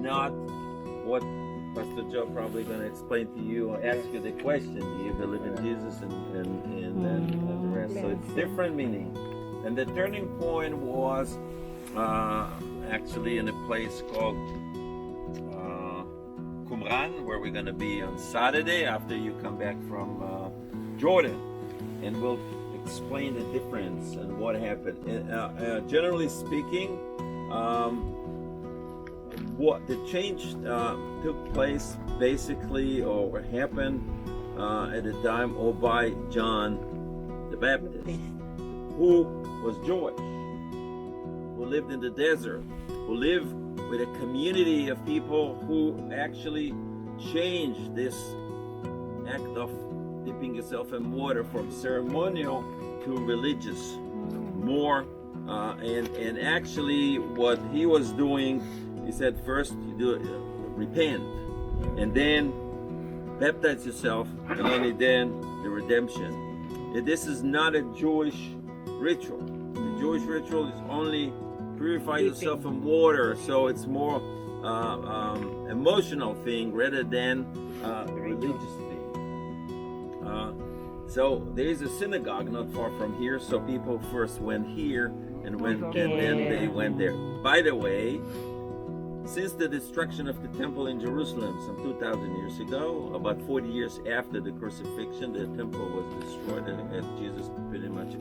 not what Pastor Joe probably going to explain to you or ask you the question, do you believe in Jesus and the rest? So it's different meaning. And the turning point was actually in a place called Qumran, where we're going to be on Saturday after you come back from Jordan. And we'll explain the difference and what happened. Generally speaking, what the change took place basically, or happened at the time of by John the Baptist, who was Jewish, who lived in the desert, who lived with a community of people who actually changed this act of dipping yourself in water from ceremonial to religious, more, and actually what he was doing, he said first you do repent, and then baptize yourself, and only then the redemption. And this is not a Jewish ritual. The Jewish ritual is only purify yourself in water, so it's more emotional thing rather than religious thing. So there is a synagogue not far from here, so people first went here and then they went there. By the way, since the destruction of the temple in Jerusalem some 2,000 years ago, about 40 years after the crucifixion, the temple was destroyed, as Jesus pretty much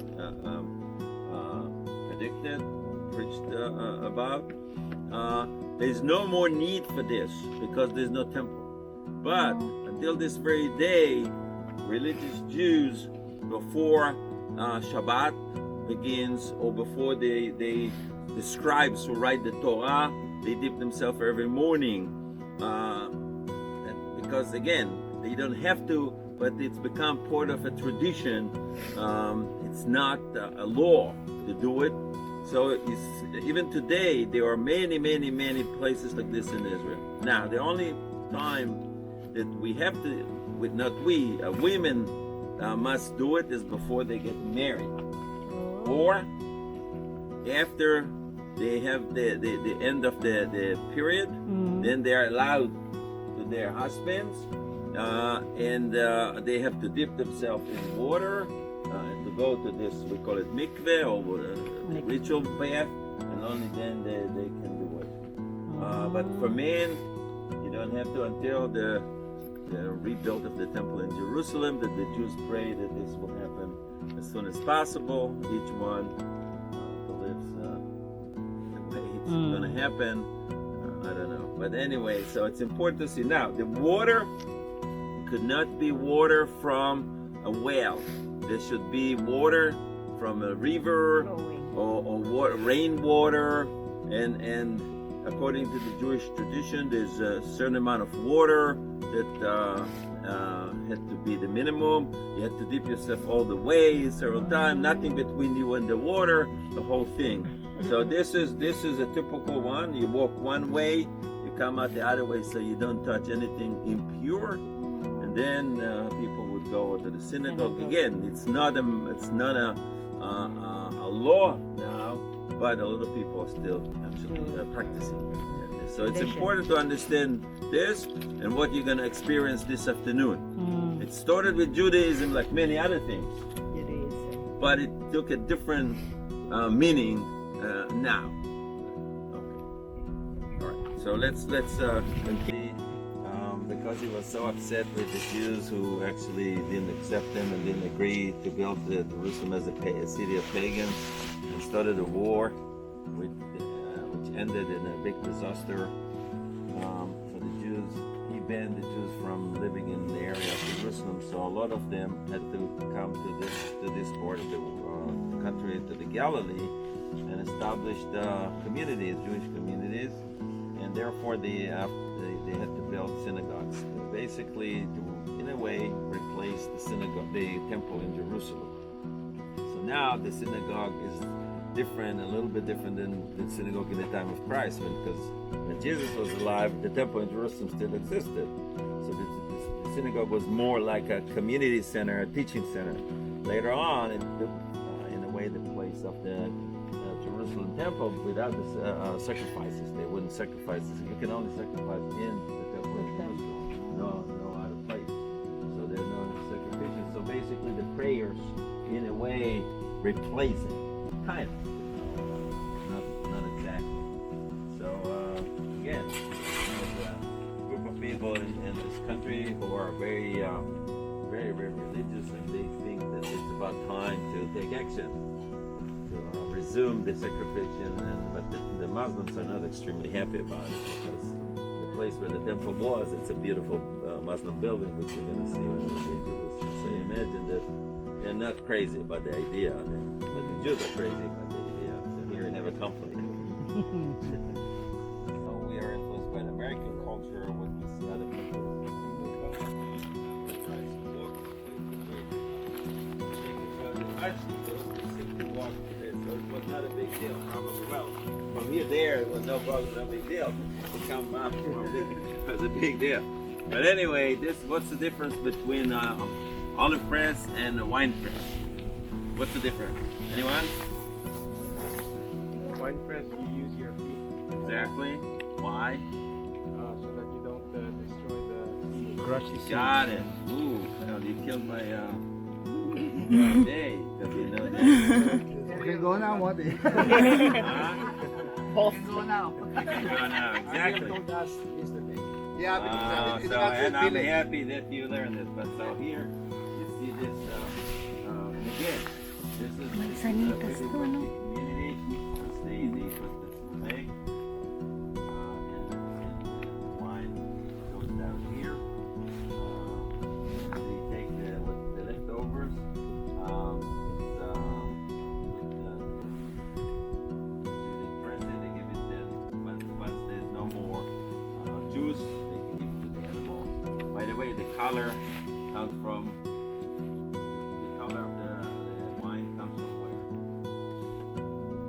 predicted, preached about. There's no more need for this because there's no temple. But until this very day, religious Jews, before Shabbat begins, or before the scribes who write the Torah, they dip themselves every morning, because again, they don't have to, but it's become part of a tradition. It's not a law to do it. So even today, there are many places like this in Israel. Now, the only time that we have to, women must do it is before they get married, or after they have the end of the period, then they are allowed to their husbands, and they have to dip themselves in water, to go to this, we call it mikveh, or ritual bath, and only then they can do it. But for men, you don't have to until the rebuild of the temple in Jerusalem, that the Jews pray that this will happen as soon as possible. Each one believes the way it's going to happen. I don't know. But anyway, so it's important to see. Now, the water could not be water from a well. There should be water from a river or rainwater, and according to the Jewish tradition, there's a certain amount of water that had to be the minimum. You had to dip yourself all the way several times, nothing between you and the water, the whole thing. So this is a typical one. You walk one way, you come out the other way, so you don't touch anything impure. And then people would go to the synagogue. Again, it's not a law now, but a lot of people are still actually practicing this. So it's important to understand this and what you're going to experience this afternoon. It started with Judaism, like many other things, but it took a different meaning now. Okay. All right. So let's continue. Because he was so upset with the Jews who actually didn't accept him and didn't agree to build Jerusalem as a city of pagans, and started a war which ended in a big disaster for the Jews. He banned the Jews from living in the area of Jerusalem, so a lot of them had to come to this part of the country, to the Galilee, and established communities, Jewish communities, and therefore they had to build synagogues, basically to, in a way, replace the synagogue, the temple in Jerusalem. So now the synagogue is different, a little bit different than the synagogue in the time of Christ, because when Jesus was alive, the temple in Jerusalem still existed. So the synagogue was more like a community center, a teaching center. Later on, it took, in a way, the place of the Jerusalem Jerusalem temple without the sacrifices. They wouldn't sacrifice. You can only sacrifice in the temple of Jerusalem. No other place. So there are no sacrifices. So basically, the prayers, in a way, replace it, kind of. Not exactly. So again, there's a group of people in this country who are very religious, and they think that it's about time to take action, to resume the sacrifice. But the Muslims are not extremely happy about it, because the place where the temple was, it's a beautiful Muslim building, which you're going to see when we get to Jerusalem. So you imagine that they're not crazy about the idea, but the Jews are crazy about the idea. So here we have a conflict. So we are influenced by the American culture with these other people. Actually, just walk to this, so it was not a big deal. Probably, well, from here there, it was no problem, no big deal. To come up, it was a big deal. But anyway, what's the difference between olive press and a wine press? What's the difference? Anyone? Wine press, you use your feet. Exactly. Why? So that you don't destroy the seed. Crush the seed. Got it. Ooh, well, you killed my day. Because you know that. You can go now, what? You Huh? can go now. No, exactly. Don't ask is the thing. Yeah, because it's So, not and I'm village. happy that you learned this. But so here, you see this again. This is Mansanitas to, ano? community. That's the flag. And the wine goes down here. They take the leftovers. They press it. They give it then. Once there's no more juice, they can give it to the animals. By the way, the color comes from the color of the wine comes from where?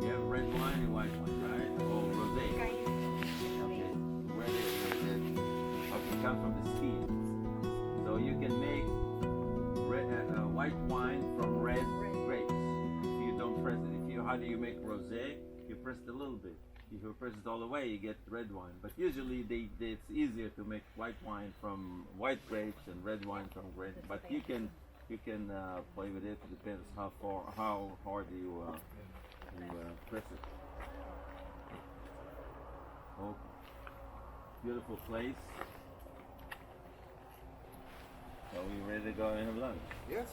You have red wine and white wine, right? Or rosé. Okay. Where it comes from the seeds. So you can make white wine from red grapes. If you don't press it, how do you make rosé? You press it a little bit. If you press it all the way, you get red wine. But usually, it's easier to make white wine from white grapes and red wine from red. But you can play with it. It depends how hard you press it. Oh, beautiful place. So we ready to go and have lunch? Yes.